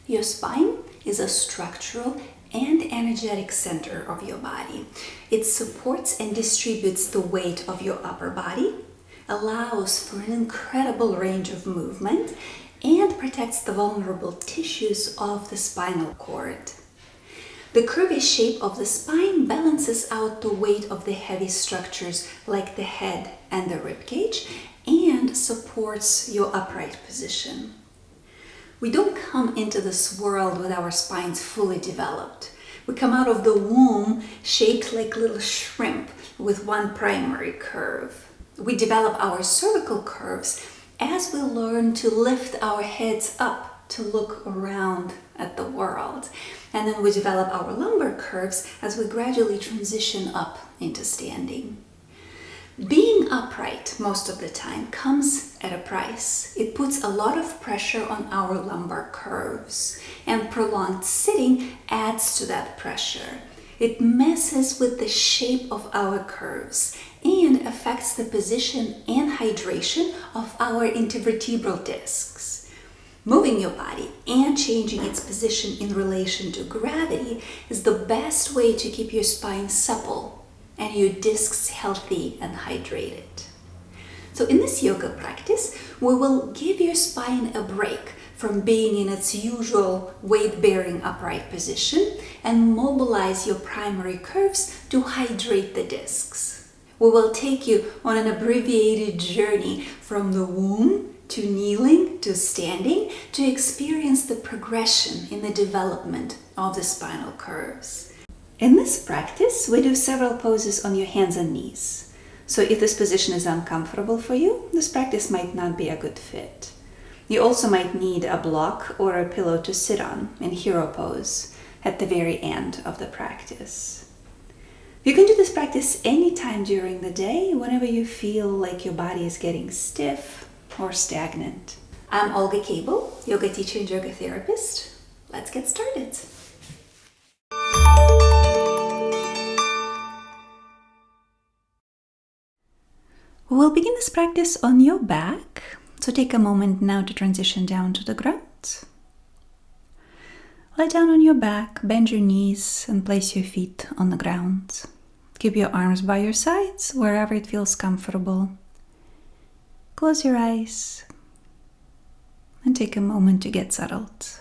Your spine is a structural and energetic center of your body. It supports and distributes the weight of your upper body, allows for an incredible range of movement, and protects the vulnerable tissues of the spinal cord. The curvy shape of the spine balances out the weight of the heavy structures like the head and the ribcage and supports your upright position. We don't come into this world with our spines fully developed. We come out of the womb shaped like little shrimp with one primary curve. We develop our cervical curves as we learn to lift our heads up to look around at the world. And then we develop our lumbar curves as we gradually transition up into standing. Being upright most of the time comes at a price. It puts a lot of pressure on our lumbar curves, and prolonged sitting adds to that pressure. It messes with the shape of our curves and affects the position and hydration of our intervertebral discs. Moving your body and changing its position in relation to gravity is the best way to keep your spine supple and your discs healthy and hydrated. So in this yoga practice, we will give your spine a break from being in its usual weight-bearing upright position and mobilize your primary curves to hydrate the discs. We will take you on an abbreviated journey from the womb to kneeling to standing to experience the progression in the development of the spinal curves. In this practice, we do several poses on your hands and knees. So if this position is uncomfortable for you, this practice might not be a good fit. You also might need a block or a pillow to sit on in hero pose at the very end of the practice. You can do this practice anytime during the day, whenever you feel like your body is getting stiff or stagnant. I'm Olga Cable, yoga teacher and yoga therapist. Let's get started. We'll begin this practice on your back, so take a moment now to transition down to the ground. Lie down on your back, bend your knees, and place your feet on the ground. Keep your arms by your sides, wherever it feels comfortable. Close your eyes and take a moment to get settled.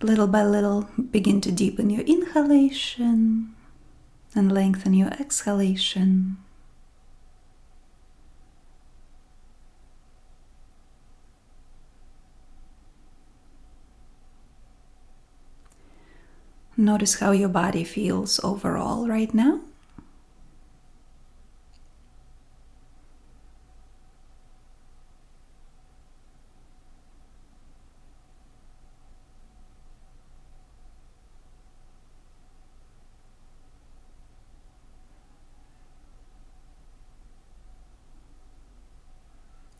Little by little, begin to deepen your inhalation and lengthen your exhalation. Notice how your body feels overall right now.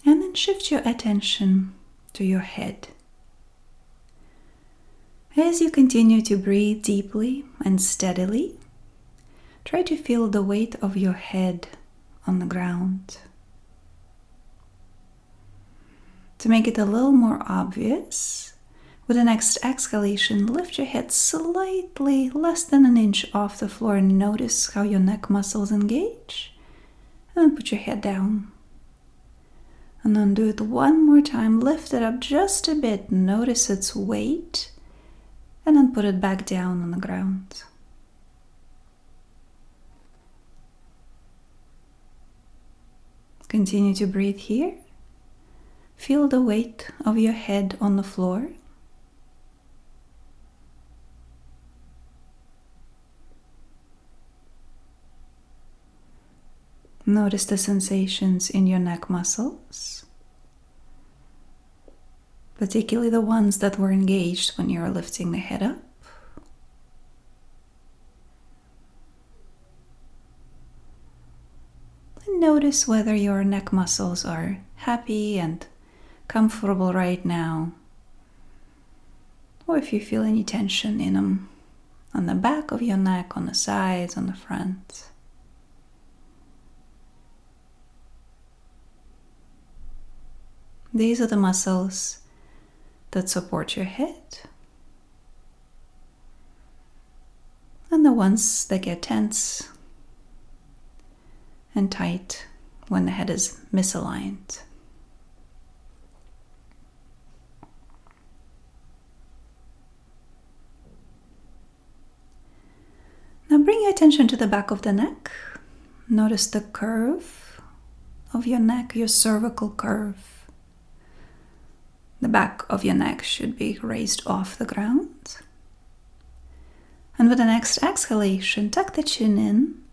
And then shift your attention to your head. As you continue to breathe deeply and steadily, try to feel the weight of your head on the ground. To make it a little more obvious, with the next exhalation, lift your head slightly less than an inch off the floor and notice how your neck muscles engage. And then put your head down. And then do it one more time. Lift it up just a bit. Notice its weight. And then put it back down on the ground. Continue to breathe here. Feel the weight of your head on the floor. Notice the sensations in your neck muscles, particularly the ones that were engaged when you were lifting the head up. And notice whether your neck muscles are happy and comfortable right now, or if you feel any tension in them, on the back of your neck, on the sides, on the front. These are the muscles that support your head and the ones that get tense and tight when the head is misaligned. Now bring your attention to the back of the neck. Notice the curve of your neck, your cervical curve. The back of your neck should be raised off the ground. And with the next exhalation, tuck the chin in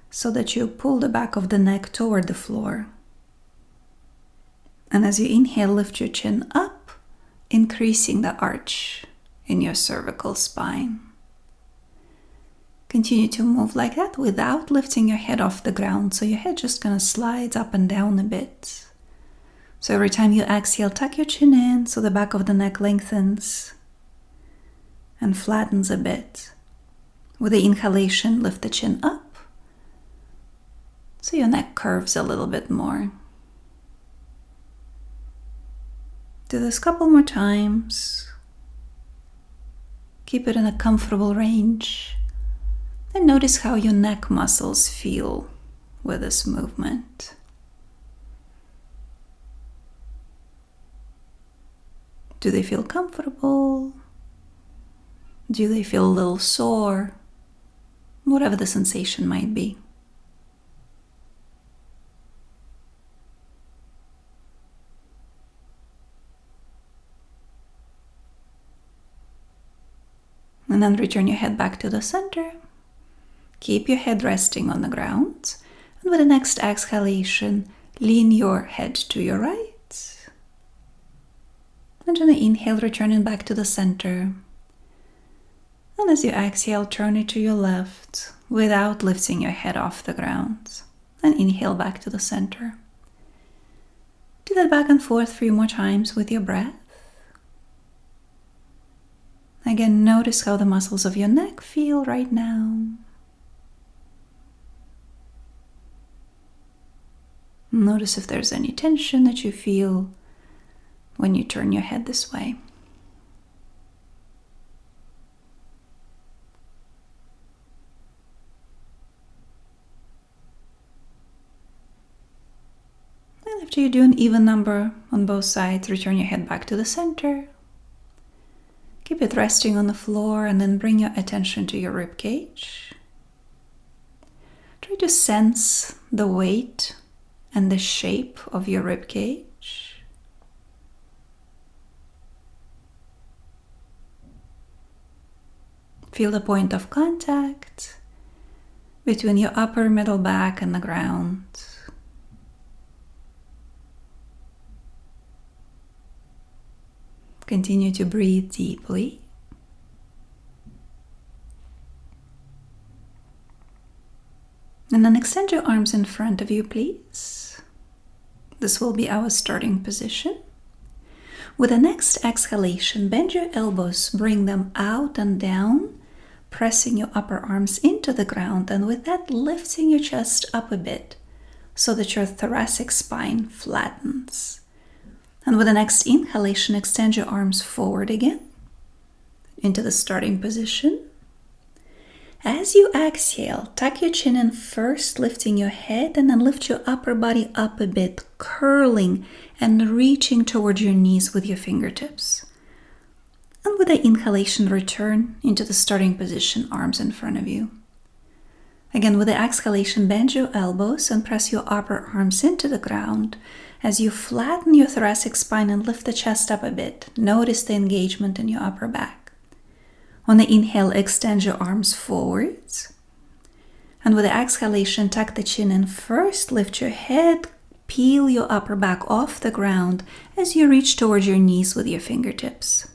so that you pull the back of the neck toward the floor. And as you inhale, lift your chin up, increasing the arch in your cervical spine. Continue to move like that without lifting your head off the ground. So your head just kind of slides up and down a bit. So every time you exhale, tuck your chin in so the back of the neck lengthens and flattens a bit. With the inhalation, lift the chin up so your neck curves a little bit more. Do this a couple more times. Keep it in a comfortable range. And notice how your neck muscles feel with this movement. Do they feel comfortable? Do they feel a little sore? Whatever the sensation might be. And then return your head back to the center. Keep your head resting on the ground. And with the next exhalation, lean your head to your right. And on the inhale, returning back to the center. And as you exhale, turn it to your left without lifting your head off the ground. And inhale back to the center. Do that back and forth 3 more times with your breath. Again, notice how the muscles of your neck feel right now. Notice if there's any tension that you feel when you turn your head this way. And after you do an even number on both sides, return your head back to the center. Keep it resting on the floor and then bring your attention to your rib cage. Try to sense the weight and the shape of your rib cage. Feel the point of contact between your upper middle back and the ground. Continue to breathe deeply. And then extend your arms in front of you, please. This will be our starting position. With the next exhalation, bend your elbows, bring them out and down, pressing your upper arms into the ground, and with that, lifting your chest up a bit so that your thoracic spine flattens. And with the next inhalation, extend your arms forward again into the starting position. As you exhale, tuck your chin in first, lifting your head, and then lift your upper body up a bit, curling and reaching towards your knees with your fingertips. And with the inhalation, return into the starting position, arms in front of you. Again, with the exhalation, bend your elbows and press your upper arms into the ground as you flatten your thoracic spine and lift the chest up a bit. Notice the engagement in your upper back. On the inhale, extend your arms forwards. And with the exhalation, tuck the chin in first, lift your head, peel your upper back off the ground as you reach towards your knees with your fingertips.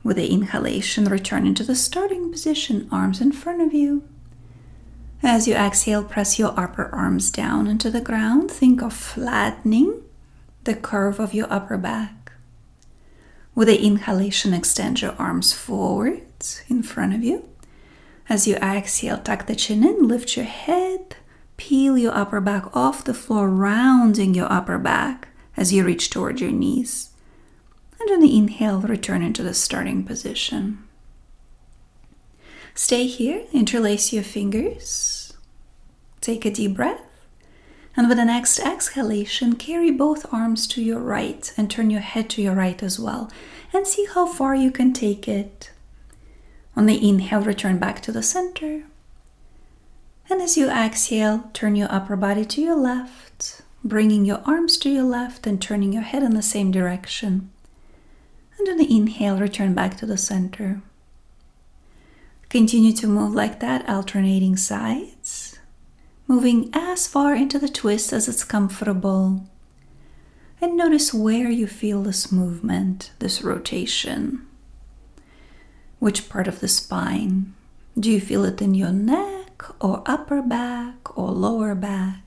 With the inhalation, return into the starting position, arms in front of you. As you exhale, press your upper arms down into the ground. Think of flattening the curve of your upper back. With the inhalation, extend your arms forward in front of you. As you exhale, tuck the chin in, lift your head, peel your upper back off the floor, rounding your upper back as you reach toward your knees. And on the inhale, return into the starting position. Stay here, interlace your fingers. Take a deep breath. And with the next exhalation, carry both arms to your right and turn your head to your right as well. And see how far you can take it. On the inhale, return back to the center. And as you exhale, turn your upper body to your left, bringing your arms to your left and turning your head in the same direction. And on the inhale, return back to the center. Continue to move like that, alternating sides, moving as far into the twist as it's comfortable. And notice where you feel this movement, this rotation. Which part of the spine? Do you feel it in your neck or upper back or lower back?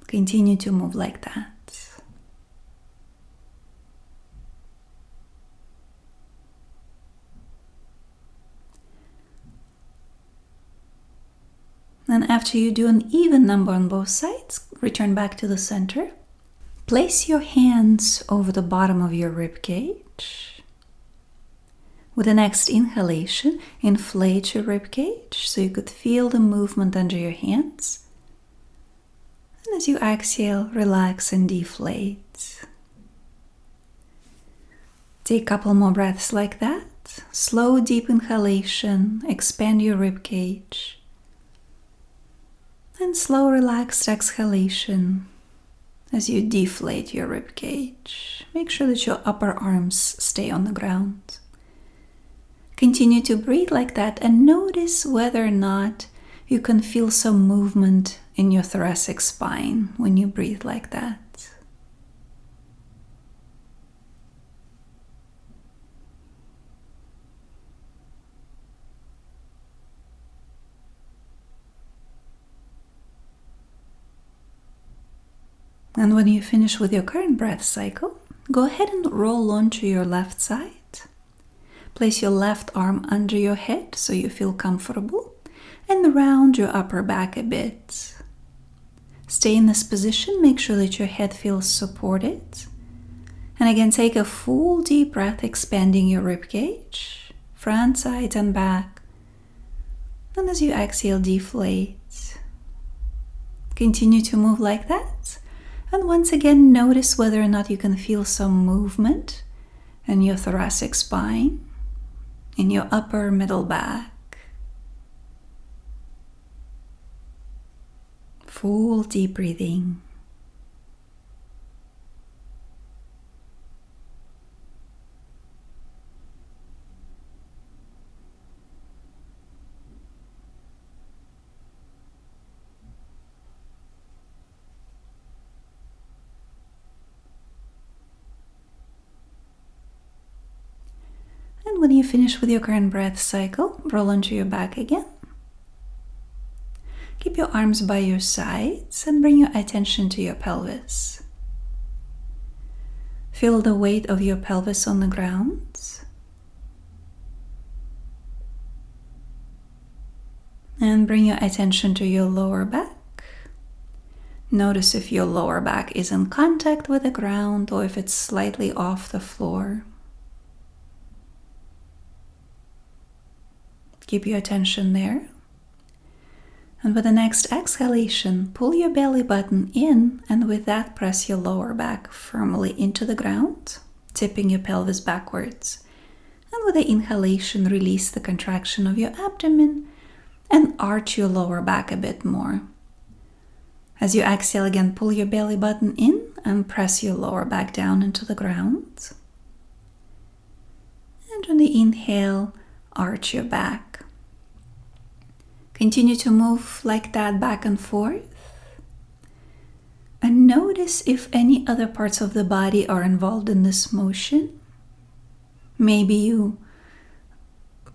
Continue to move like that. And after you do an even number on both sides, return back to the center. Place your hands over the bottom of your rib cage. With the next inhalation, inflate your rib cage so you could feel the movement under your hands. And as you exhale, relax and deflate. Take a couple more breaths like that. Slow, deep inhalation, expand your rib cage. And slow, relaxed exhalation as you deflate your rib cage. Make sure that your upper arms stay on the ground. Continue to breathe like that and notice whether or not you can feel some movement in your thoracic spine when you breathe like that. And when you finish with your current breath cycle, go ahead and roll onto your left side. Place your left arm under your head so you feel comfortable and round your upper back a bit. Stay in this position, make sure that your head feels supported. And again, take a full deep breath, expanding your rib cage, front, side, and back. And as you exhale, deflate. Continue to move like that. And once again, notice whether or not you can feel some movement in your thoracic spine, in your upper middle back. Full deep breathing. And when you finish with your current breath cycle, roll onto your back again. Keep your arms by your sides and bring your attention to your pelvis. Feel the weight of your pelvis on the ground. And bring your attention to your lower back. Notice if your lower back is in contact with the ground or if it's slightly off the floor. Keep your attention there. And with the next exhalation, pull your belly button in, and with that, press your lower back firmly into the ground, tipping your pelvis backwards. And with the inhalation, release the contraction of your abdomen and arch your lower back a bit more. As you exhale again, pull your belly button in and press your lower back down into the ground. And on the inhale, arch your back. Continue to move like that back and forth. And notice if any other parts of the body are involved in this motion. Maybe you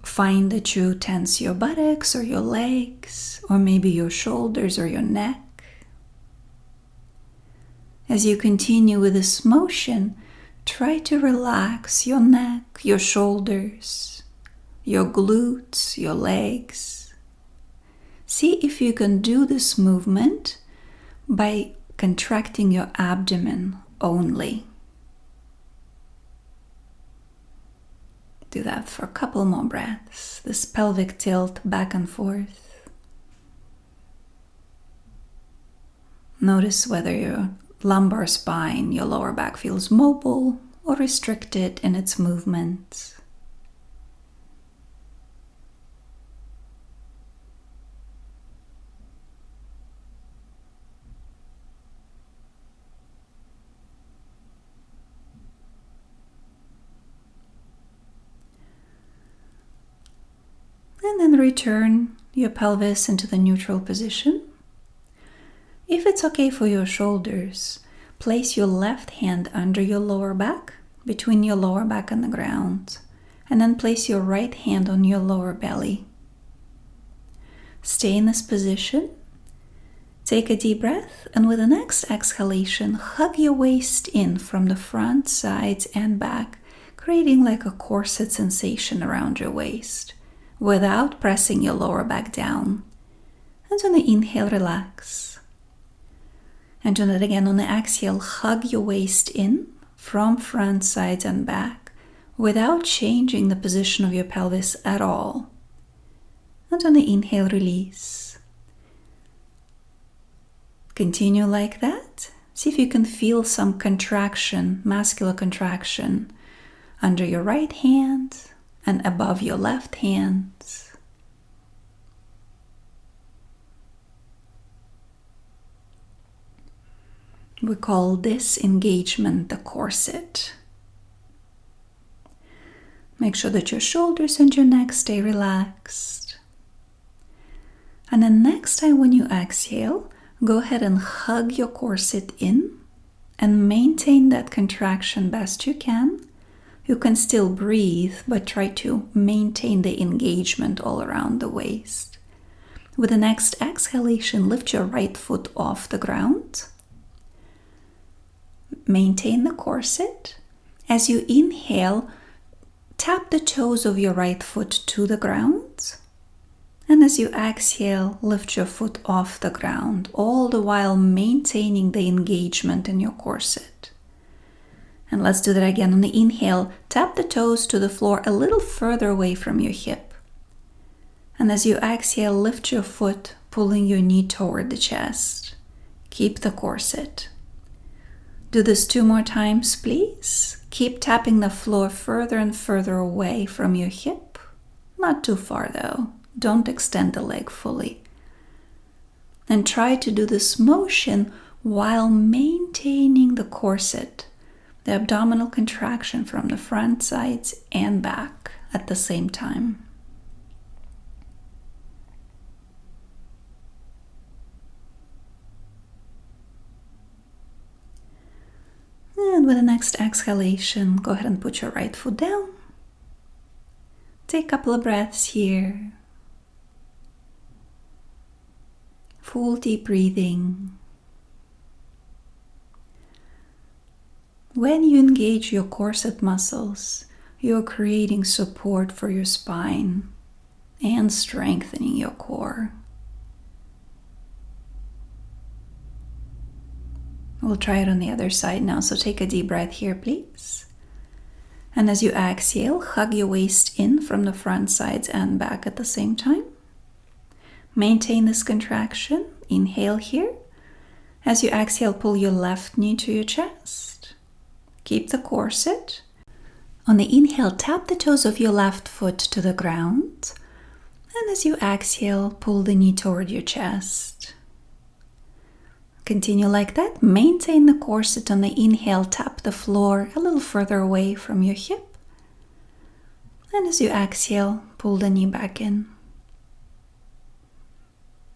find that you tense your buttocks or your legs, or maybe your shoulders or your neck. As you continue with this motion, try to relax your neck, your shoulders, your glutes, your legs. See if you can do this movement by contracting your abdomen only. Do that for a couple more breaths. This pelvic tilt back and forth. Notice whether your lumbar spine, your lower back feels mobile or restricted in its movement. And then return your pelvis into the neutral position. If it's okay for your shoulders, place your left hand under your lower back, between your lower back and the ground, and then place your right hand on your lower belly. Stay in this position. Take a deep breath, and with the next exhalation, hug your waist in from the front, sides, and back, creating like a corset sensation around your waist, without pressing your lower back down. And on the inhale, relax. And do that again on the exhale, hug your waist in from front, sides, and back, without changing the position of your pelvis at all. And on the inhale, release. Continue like that. See if you can feel some contraction, muscular contraction, under your right hand and above your left hand. We call this engagement the corset. Make sure that your shoulders and your neck stay relaxed. And then next time when you exhale, go ahead and hug your corset in and maintain that contraction best you can. You can still breathe, but try to maintain the engagement all around the waist. With the next exhalation, lift your right foot off the ground. Maintain the corset. As you inhale, tap the toes of your right foot to the ground. And as you exhale, lift your foot off the ground, all the while maintaining the engagement in your corset. And let's do that again. On the inhale, tap the toes to the floor a little further away from your hip. And as you exhale, lift your foot, pulling your knee toward the chest. Keep the corset. Do this 2 more times, please. Keep tapping the floor further and further away from your hip. Not too far though. Don't extend the leg fully. And try to do this motion while maintaining the corset, the abdominal contraction from the front, sides, and back at the same time. And with the next exhalation, go ahead and put your right foot down. Take a couple of breaths here. Full deep breathing. When you engage your corset muscles, you're creating support for your spine and strengthening your core. We'll try it on the other side now, so take a deep breath here, please. And as you exhale, hug your waist in from the front, sides, and back at the same time. Maintain this contraction. Inhale here. As you exhale, pull your left knee to your chest. Keep the corset. On the inhale, tap the toes of your left foot to the ground. And as you exhale, pull the knee toward your chest. Continue like that. Maintain the corset. On the inhale, tap the floor a little further away from your hip. And as you exhale, pull the knee back in.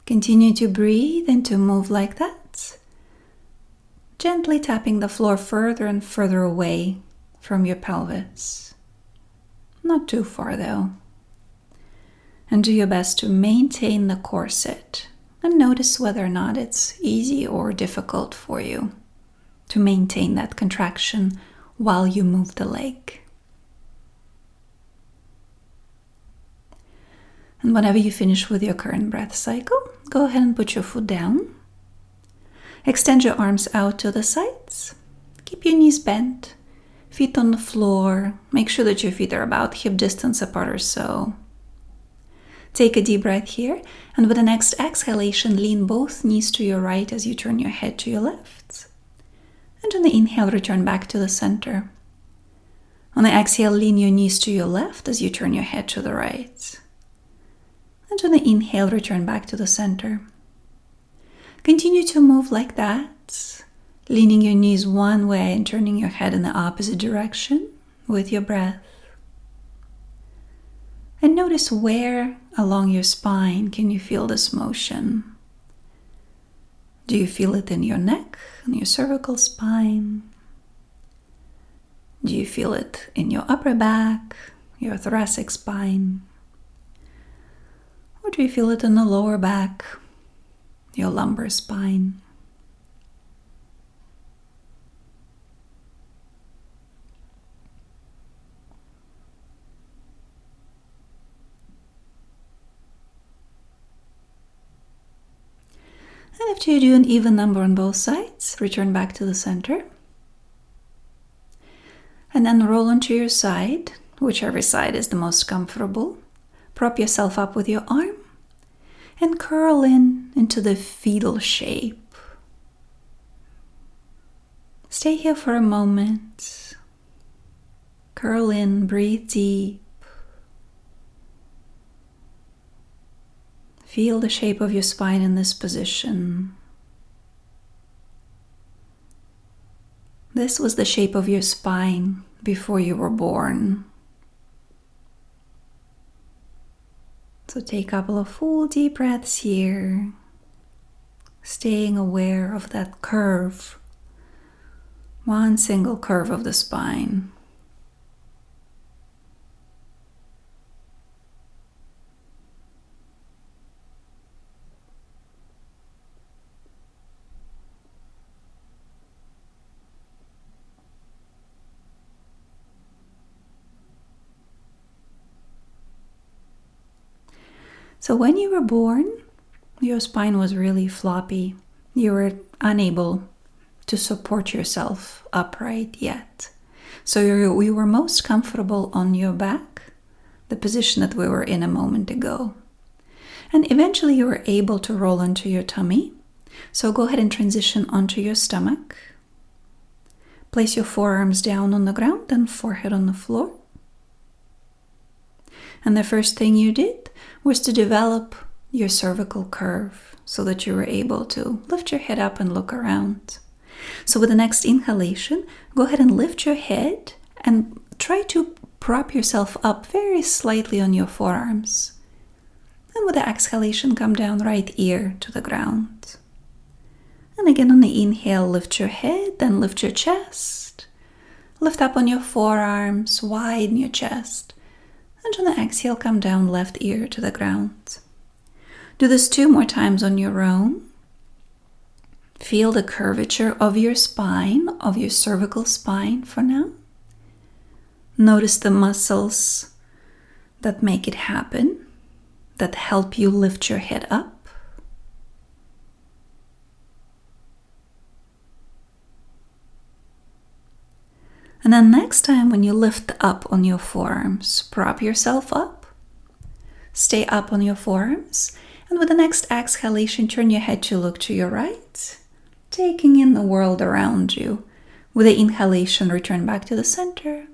Continue to breathe and to move like that. Gently tapping the floor further and further away from your pelvis. Not too far though. And do your best to maintain the corset. And notice whether or not it's easy or difficult for you to maintain that contraction while you move the leg. And whenever you finish with your current breath cycle, go ahead and put your foot down. Extend your arms out to the sides. Keep your knees bent, feet on the floor. Make sure that your feet are about hip distance apart or so. Take a deep breath here, and with the next exhalation, lean both knees to your right as you turn your head to your left. And on the inhale, return back to the center. On the exhale, lean your knees to your left as you turn your head to the right. And on the inhale, return back to the center. Continue to move like that, leaning your knees one way and turning your head in the opposite direction with your breath. And notice where along your spine can you feel this motion. Do you feel it in your neck, in your cervical spine? Do you feel it in your upper back, your thoracic spine? Or do you feel it in the lower back, your lumbar spine? And after you do an even number on both sides, return back to the center. And then roll onto your side, whichever side is the most comfortable. Prop yourself up with your arm and curl in into the fetal shape. Stay here for a moment. Curl in, breathe deep. Feel the shape of your spine in this position. This was the shape of your spine before you were born. So take a couple of full deep breaths here, staying aware of that curve, one single curve of the spine. So when you were born, your spine was really floppy. You were unable to support yourself upright yet. So we were most comfortable on your back, the position that we were in a moment ago. And eventually you were able to roll onto your tummy. So go ahead and transition onto your stomach. Place your forearms down on the ground and forehead on the floor. And the first thing you did was to develop your cervical curve so that you were able to lift your head up and look around. So with the next inhalation, go ahead and lift your head and try to prop yourself up very slightly on your forearms. And with the exhalation, come down right ear to the ground. And again on the inhale, lift your head, then lift your chest. Lift up on your forearms, widen your chest. And on the exhale, come down left ear to the ground. Do this 2 more times on your own. Feel the curvature of your spine, of your cervical spine for now. Notice the muscles that make it happen, that help you lift your head up. And then next time when you lift up on your forearms, prop yourself up. Stay up on your forearms. And with the next exhalation, turn your head to look to your right, taking in the world around you. With the inhalation, return back to the center.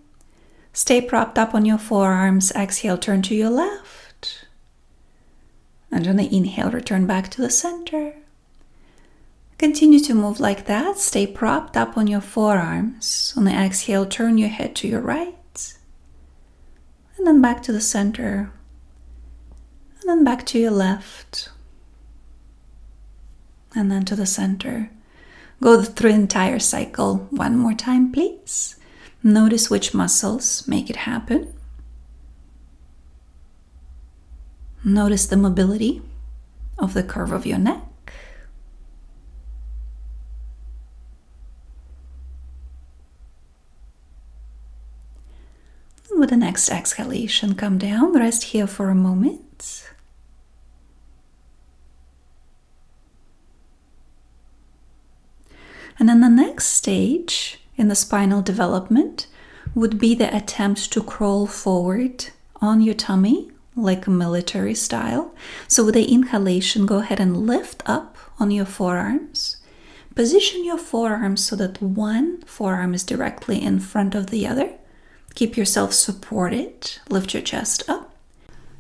Stay propped up on your forearms. Exhale, turn to your left. And on the inhale, return back to the center. Continue to move like that. Stay propped up on your forearms. On the exhale, turn your head to your right. And then back to the center. And then back to your left. And then to the center. Go through the entire cycle one more time, please. Notice which muscles make it happen. Notice the mobility of the curve of your neck. With the next exhalation, come down, rest here for a moment. And then the next stage in the spinal development would be the attempt to crawl forward on your tummy, like a military style. So with the inhalation, go ahead and lift up on your forearms. Position your forearms so that one forearm is directly in front of the other. Keep yourself supported. Lift your chest up.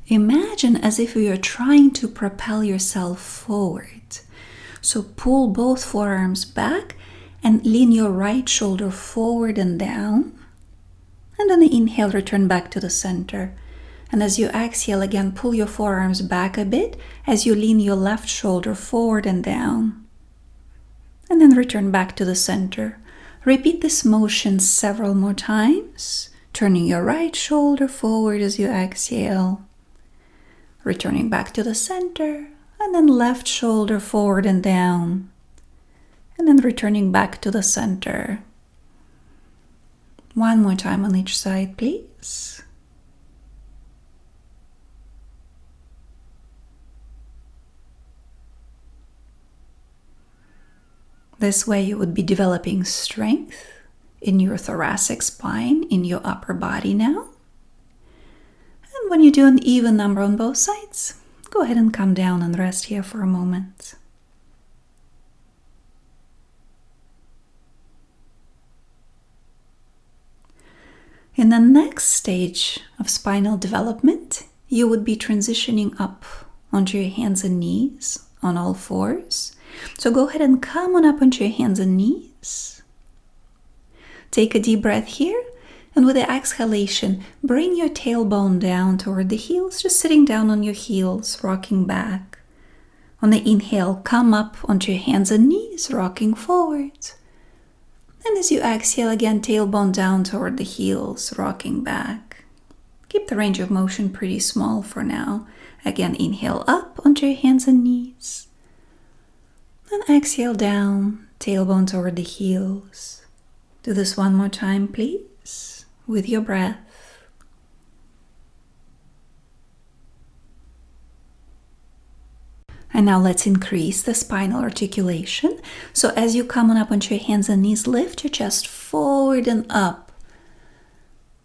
Imagine as if you are trying to propel yourself forward. So pull both forearms back and lean your right shoulder forward and down. And on the inhale, return back to the center. And as you exhale again, pull your forearms back a bit as you lean your left shoulder forward and down. And then return back to the center. Repeat this motion several more times, turning your right shoulder forward as you exhale. Returning back to the center, and then left shoulder forward and down. And then returning back to the center. One more time on each side, please. This way you would be developing strength in your thoracic spine, in your upper body now. And when you do an even number on both sides, go ahead and come down and rest here for a moment. In the next stage of spinal development, you would be transitioning up onto your hands and knees on all fours. So go ahead and come on up onto your hands and knees. Take a deep breath here, and with the exhalation, bring your tailbone down toward the heels, just sitting down on your heels, rocking back. On the inhale, come up onto your hands and knees, rocking forward. And as you exhale again, tailbone down toward the heels, rocking back. Keep the range of motion pretty small for now. Again, inhale up onto your hands and knees. And exhale down, tailbone toward the heels. Do this one more time, please, with your breath. And now let's increase the spinal articulation. So as you come on up onto your hands and knees, lift your chest forward and up.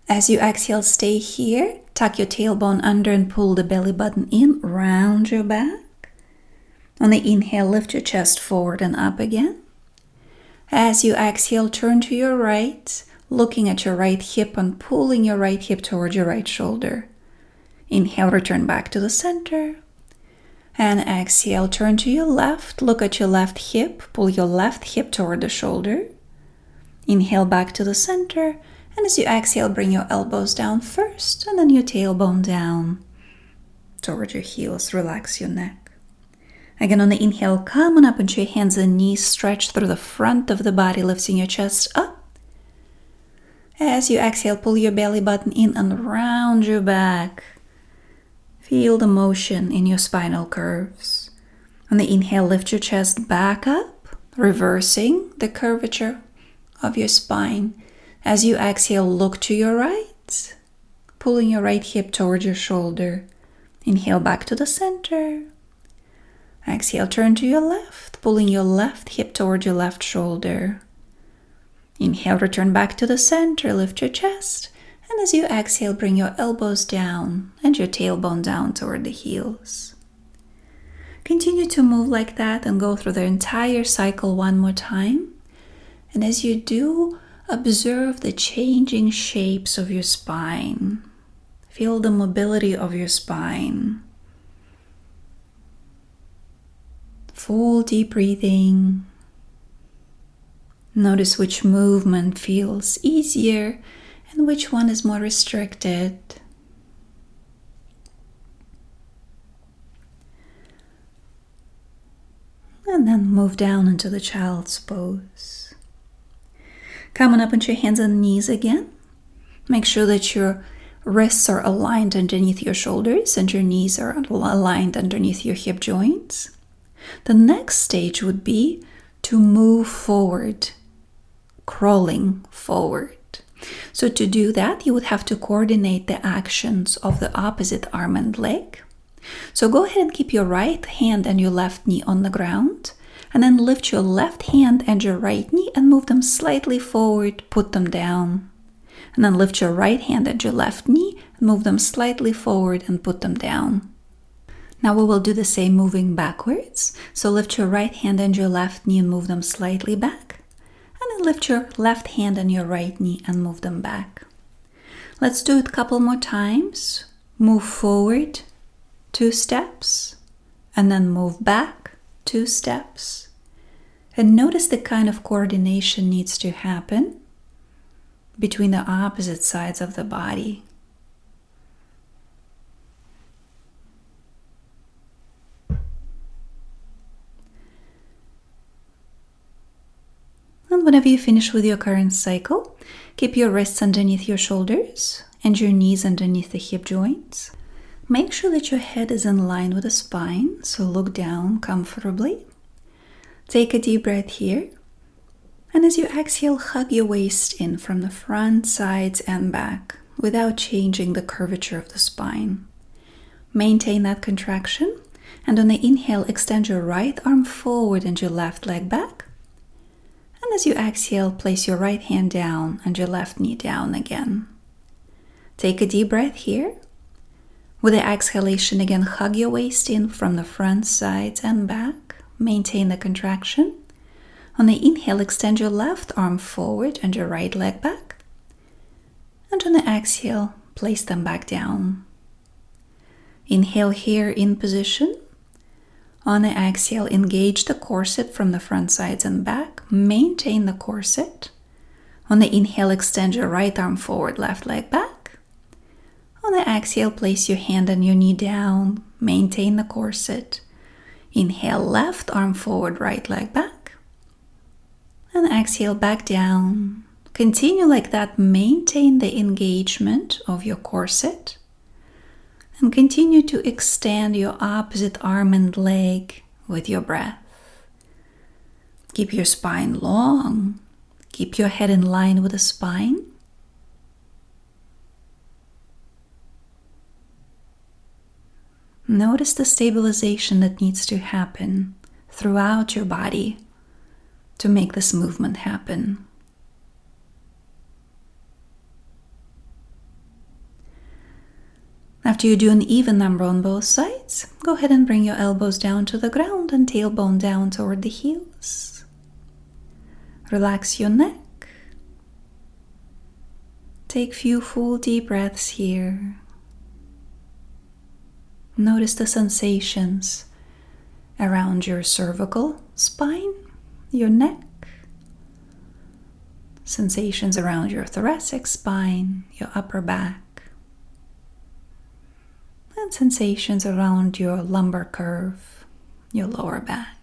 As you exhale, stay here. Tuck your tailbone under and pull the belly button in, round your back. On the inhale, lift your chest forward and up again. As you exhale, turn to your right, looking at your right hip and pulling your right hip toward your right shoulder. Inhale, return back to the center. And exhale, turn to your left, look at your left hip, pull your left hip toward the shoulder. Inhale back to the center, and as you exhale, bring your elbows down first, and then your tailbone down toward your heels. Relax your neck. Again, on the inhale, come on up onto your hands and knees, stretch through the front of the body, lifting your chest up. As you exhale, pull your belly button in and round your back. Feel the motion in your spinal curves. On the inhale, lift your chest back up, reversing the curvature of your spine. As you exhale, look to your right, pulling your right hip toward your shoulder. Inhale back to the center. Exhale, turn to your left, pulling your left hip toward your left shoulder. Inhale, return back to the center, lift your chest. And as you exhale, bring your elbows down and your tailbone down toward the heels. Continue to move like that and go through the entire cycle one more time. And as you do, observe the changing shapes of your spine. Feel the mobility of your spine. Full deep breathing. Notice which movement feels easier and which one is more restricted. And then move down into the child's pose. Come on up onto your hands and knees again. Make sure that your wrists are aligned underneath your shoulders and your knees are aligned underneath your hip joints. The next stage would be to move forward, crawling forward. So to do that, you would have to coordinate the actions of the opposite arm and leg. So go ahead and keep your right hand and your left knee on the ground. And then lift your left hand and your right knee and move them slightly forward, put them down. And then lift your right hand and your left knee and move them slightly forward and put them down. Now we will do the same moving backwards. So lift your right hand and your left knee and move them slightly back. And then lift your left hand and your right knee and move them back. Let's do it a couple more times. Move forward 2 steps and then move back 2 steps. And notice the kind of coordination needs to happen between the opposite sides of the body. And whenever you finish with your current cycle, keep your wrists underneath your shoulders and your knees underneath the hip joints. Make sure that your head is in line with the spine, so look down comfortably. Take a deep breath here. And as you exhale, hug your waist in from the front, sides, and back without changing the curvature of the spine. Maintain that contraction. And on the inhale, extend your right arm forward and your left leg back. And as you exhale, place your right hand down and your left knee down again. Take a deep breath here. With the exhalation, again, hug your waist in from the front, sides, and back. Maintain the contraction. On the inhale, extend your left arm forward and your right leg back. And on the exhale, place them back down. Inhale here in position. On the exhale, engage the corset from the front, sides, and back. Maintain the corset. On the inhale, extend your right arm forward, left leg back. On the exhale, place your hand and your knee down. Maintain the corset. Inhale, left arm forward, right leg back. And exhale, back down. Continue like that. Maintain the engagement of your corset. And continue to extend your opposite arm and leg with your breath. Keep your spine long. Keep your head in line with the spine. Notice the stabilization that needs to happen throughout your body to make this movement happen. After you do an even number on both sides, go ahead and bring your elbows down to the ground and tailbone down toward the heels. Relax your neck. Take a few full deep breaths here. Notice the sensations around your cervical spine, your neck, sensations around your thoracic spine, your upper back, and sensations around your lumbar curve, your lower back.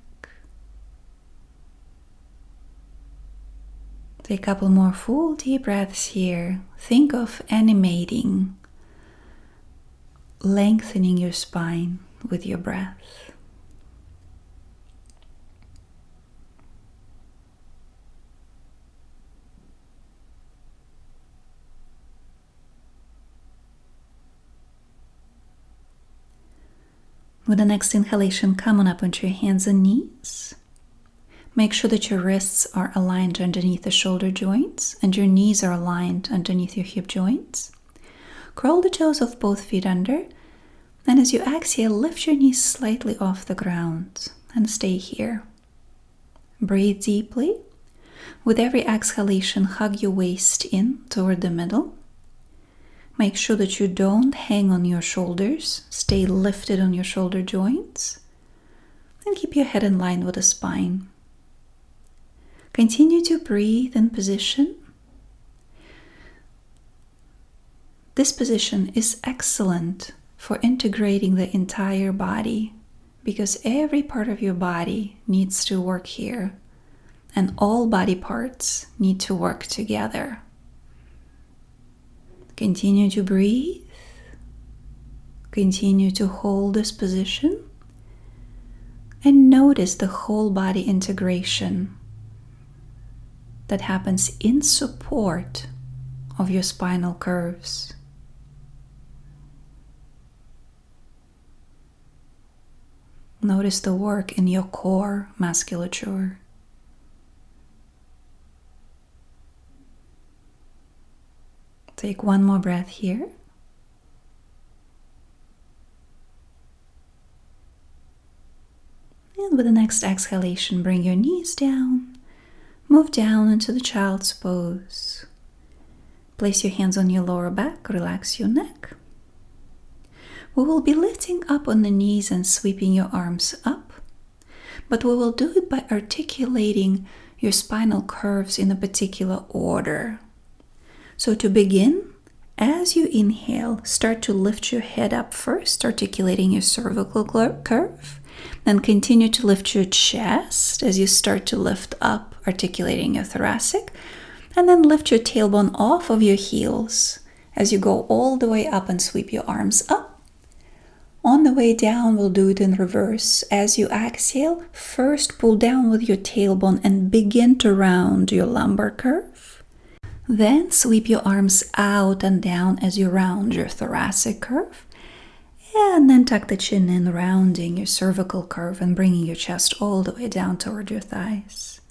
Take a couple more full deep breaths here. Think of animating, lengthening your spine with your breath. With the next inhalation, come on up onto your hands and knees. Make sure that your wrists are aligned underneath the shoulder joints and your knees are aligned underneath your hip joints. Curl the toes of both feet under, and as you exhale, lift your knees slightly off the ground and stay here. Breathe deeply. With every exhalation, hug your waist in toward the middle. Make sure that you don't hang on your shoulders. Stay lifted on your shoulder joints. And keep your head in line with the spine. Continue to breathe in position. This position is excellent for integrating the entire body because every part of your body needs to work here and all body parts need to work together. Continue to breathe. Continue to hold this position and notice the whole body integration that happens in support of your spinal curves. Notice the work in your core musculature. Take one more breath here. And with the next exhalation, bring your knees down. Move down into the child's pose. Place your hands on your lower back, relax your neck. We will be lifting up on the knees and sweeping your arms up, but we will do it by articulating your spinal curves in a particular order. So to begin, as you inhale, start to lift your head up first, articulating your cervical curve. Then continue to lift your chest as you start to lift up, articulating your thoracic. And then lift your tailbone off of your heels as you go all the way up and sweep your arms up. On the way down, we'll do it in reverse. As you exhale, first pull down with your tailbone and begin to round your lumbar curve. Then sweep your arms out and down as you round your thoracic curve. And then tuck the chin in, rounding your cervical curve and bringing your chest all the way down toward your thighs.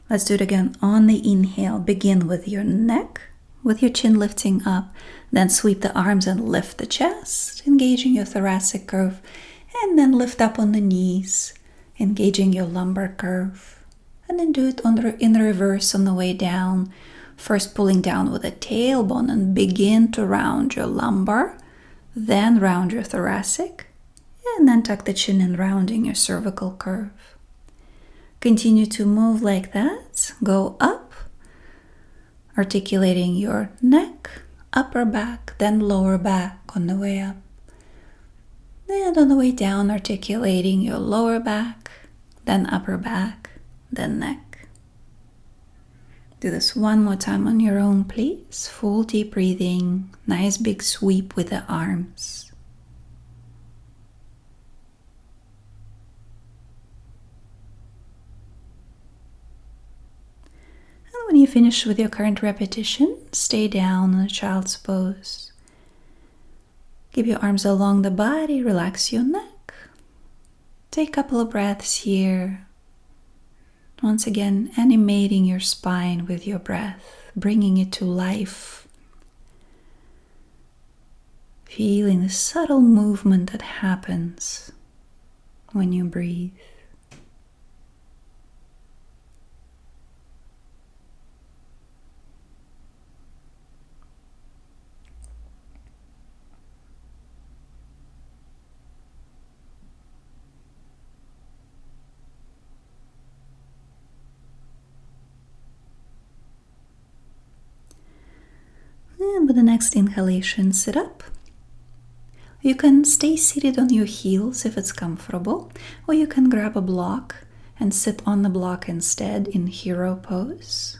Let's do it again. On the inhale, begin with your neck, with your chin lifting up. Then sweep the arms and lift the chest, engaging your thoracic curve. And then lift up on the knees, engaging your lumbar curve. And then do it in reverse on the way down. First pulling down with the tailbone and begin to round your lumbar. Then round your thoracic. And then tuck the chin in, rounding your cervical curve. Continue to move like that. Go up, articulating your neck, upper back, then lower back on the way up. And on the way down, articulating your lower back, then upper back, then neck. Do this one more time on your own, please. Full deep breathing, nice big sweep with the arms. When you finish with your current repetition, stay down in a child's pose. Keep your arms along the body, relax your neck. Take a couple of breaths here. Once again, animating your spine with your breath, bringing it to life. Feeling the subtle movement that happens when you breathe. And with the next inhalation, sit up. You can stay seated on your heels if it's comfortable, or you can grab a block and sit on the block instead in hero pose.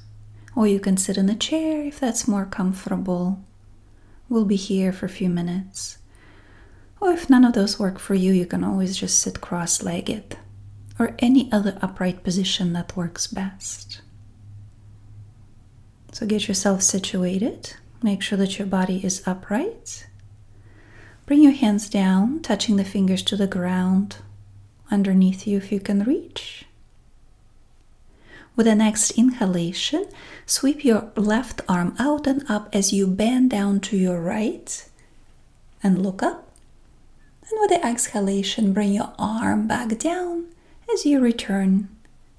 Or you can sit in a chair if that's more comfortable. We'll be here for a few minutes. Or if none of those work for you, you can always just sit cross-legged, or any other upright position that works best. So get yourself situated. Make sure that your body is upright. Bring your hands down, touching the fingers to the ground underneath you if you can reach. With the next inhalation, sweep your left arm out and up as you bend down to your right and look up. And with the exhalation, bring your arm back down as you return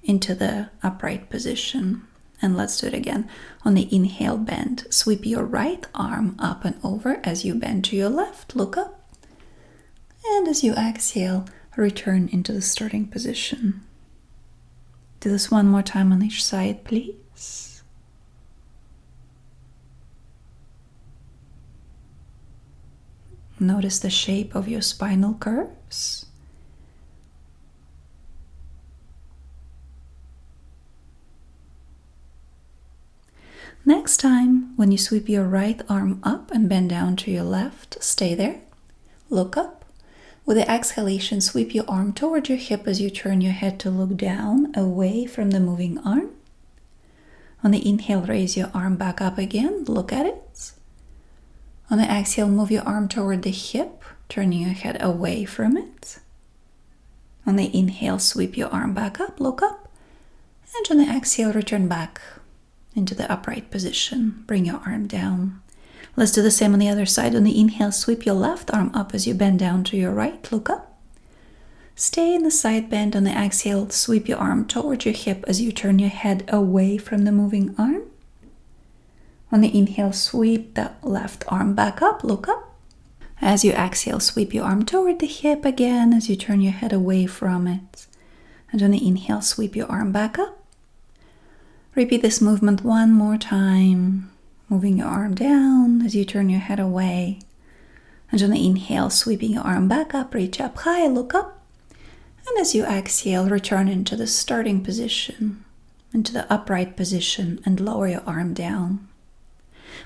into the upright position. And let's do it again. On the inhale, bend. Sweep your right arm up and over as you bend to your left. Look up. And as you exhale, return into the starting position. Do this one more time on each side, please. Notice the shape of your spinal curves. Next time, when you sweep your right arm up and bend down to your left, stay there, look up. With the exhalation, sweep your arm toward your hip as you turn your head to look down, away from the moving arm. On the inhale, raise your arm back up again, look at it. On the exhale, move your arm toward the hip, turning your head away from it. On the inhale, sweep your arm back up, look up. And on the exhale, return back into the upright position. Bring your arm down. Let's do the same on the other side. On the inhale, sweep your left arm up as you bend down to your right, look up. Stay in the side bend. On the exhale, sweep your arm towards your hip as you turn your head away from the moving arm. On the inhale, sweep the left arm back up, look up. As you exhale, sweep your arm toward the hip again as you turn your head away from it. And on the inhale, sweep your arm back up. Repeat this movement one more time, moving your arm down as you turn your head away. And on the inhale, sweeping your arm back up, reach up high, look up. And as you exhale, return into the starting position, into the upright position, and lower your arm down.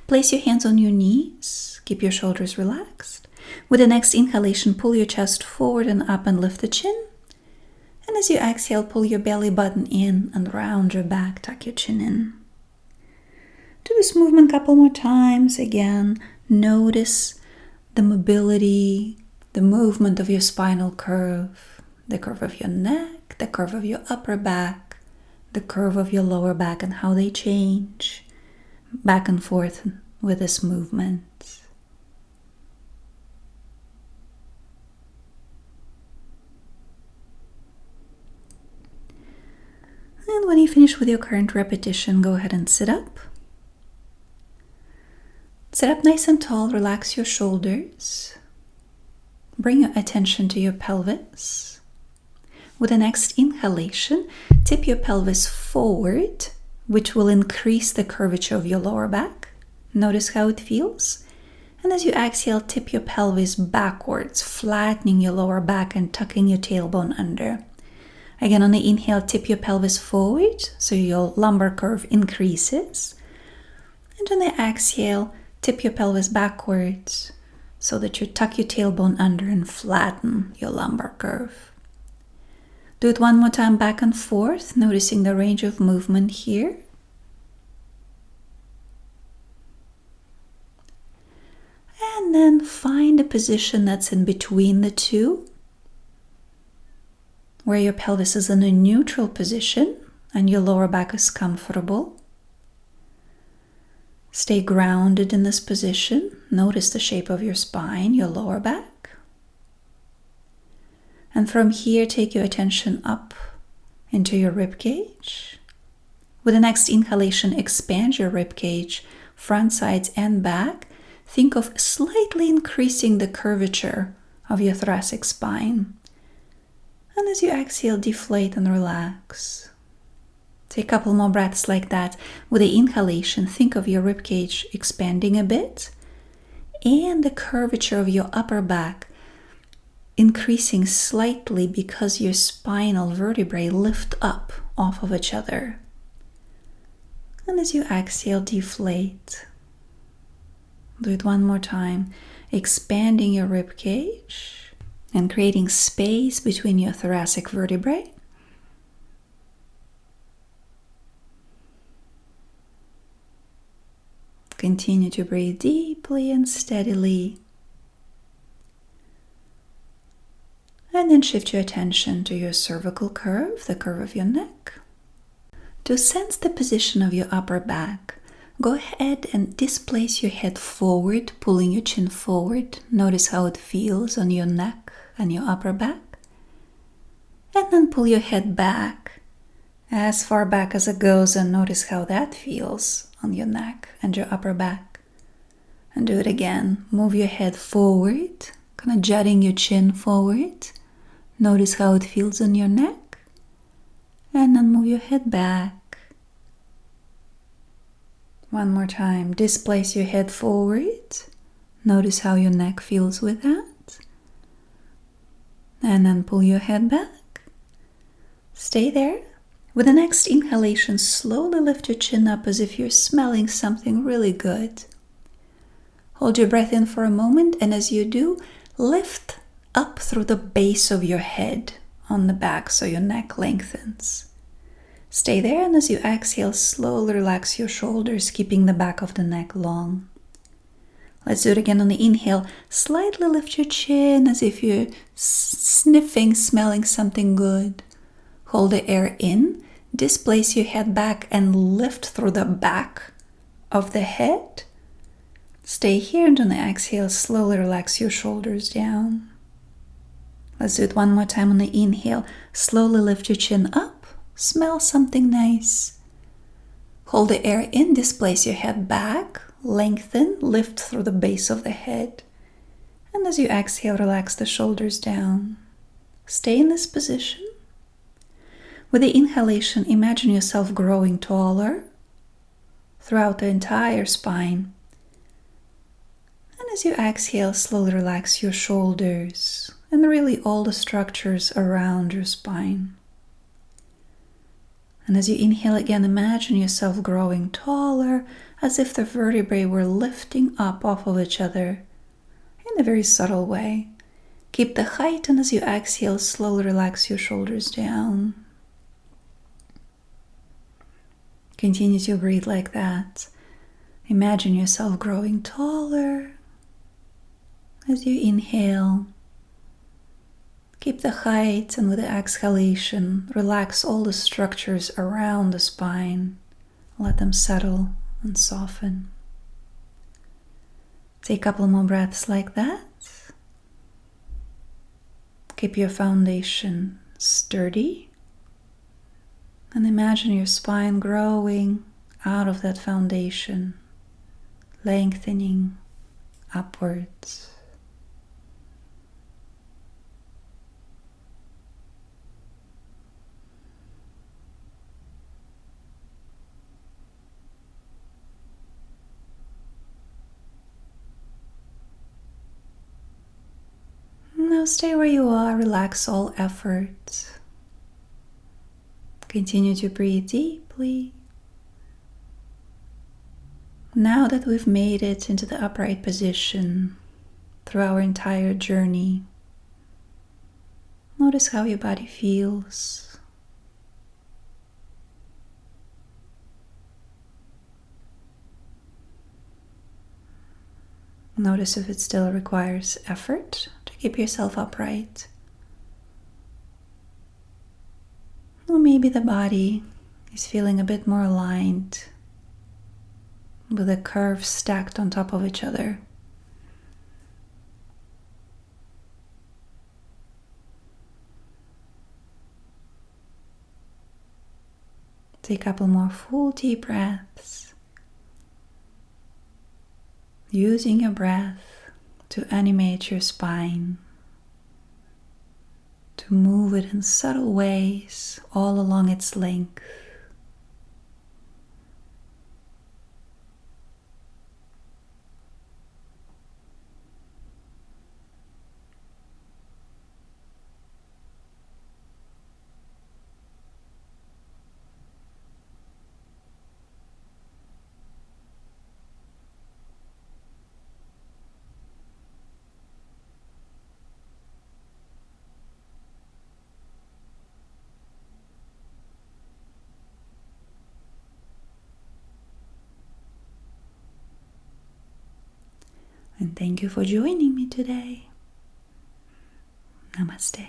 Place your hands on your knees. Keep your shoulders relaxed. With the next inhalation, pull your chest forward and up and lift the chin. And as you exhale, pull your belly button in and round your back, tuck your chin in. Do this movement a couple more times. Again, notice the mobility, the movement of your spinal curve, the curve of your neck, the curve of your upper back, the curve of your lower back, and how they change back and forth with this movement. And when you finish with your current repetition, go ahead and sit up. Sit up nice and tall, relax your shoulders. Bring your attention to your pelvis. With the next inhalation, tip your pelvis forward, which will increase the curvature of your lower back. Notice how it feels. And as you exhale, tip your pelvis backwards, flattening your lower back and tucking your tailbone under. Again, on the inhale, tip your pelvis forward, so your lumbar curve increases. And on the exhale, tip your pelvis backwards, so that you tuck your tailbone under and flatten your lumbar curve. Do it one more time back and forth, noticing the range of movement here. And then find a position that's in between the two, where your pelvis is in a neutral position and your lower back is comfortable. Stay grounded in this position. Notice the shape of your spine, your lower back. And from here, take your attention up into your rib cage. With the next inhalation, expand your rib cage, front, sides, and back. Think of slightly increasing the curvature of your thoracic spine. And as you exhale, deflate and relax. Take a couple more breaths like that. With the inhalation, think of your rib cage expanding a bit and the curvature of your upper back increasing slightly because your spinal vertebrae lift up off of each other. And as you exhale, deflate. Do it one more time, expanding your rib cage and creating space between your thoracic vertebrae. Continue to breathe deeply and steadily. And then shift your attention to your cervical curve, the curve of your neck. To sense the position of your upper back, go ahead and displace your head forward, pulling your chin forward. Notice how it feels on your neck and your upper back. And then pull your head back, as far back as it goes, and notice how that feels on your neck and your upper back. And do it again. Move your head forward, kind of jutting your chin forward. Notice how it feels on your neck. And then move your head back. One more time. Displace your head forward. Notice how your neck feels with that. And then pull your head back. Stay there. With the next inhalation, slowly lift your chin up as if you're smelling something really good. Hold your breath in for a moment, and as you do, lift up through the base of your head on the back so your neck lengthens. Stay there, and as you exhale, slowly relax your shoulders, keeping the back of the neck long. Let's do it again on the inhale. Slightly lift your chin as if you're sniffing, smelling something good. Hold the air in. Displace your head back and lift through the back of the head. Stay here, and on the exhale, slowly relax your shoulders down. Let's do it one more time on the inhale. Slowly lift your chin up. Smell something nice. Hold the air in, displace your head back, lengthen, lift through the base of the head. And as you exhale, relax the shoulders down. Stay in this position. With the inhalation, imagine yourself growing taller throughout the entire spine. And as you exhale, slowly relax your shoulders and really all the structures around your spine. And as you inhale again, imagine yourself growing taller, as if the vertebrae were lifting up off of each other in a very subtle way. Keep the height, and as you exhale, slowly relax your shoulders down. Continue to breathe like that. Imagine yourself growing taller as you inhale. Keep the height, and with the exhalation, relax all the structures around the spine. Let them settle and soften. Take a couple more breaths like that. Keep your foundation sturdy. And imagine your spine growing out of that foundation, lengthening upwards. Now stay where you are, relax all effort. Continue to breathe deeply. Now that we've made it into the upright position through our entire journey, notice how your body feels. Notice if it still requires effort to keep yourself upright. Or maybe the body is feeling a bit more aligned with the curves stacked on top of each other. Take a couple more full deep breaths, using your breath to animate your spine, to move it in subtle ways all along its length. And thank you for joining me today. Namaste.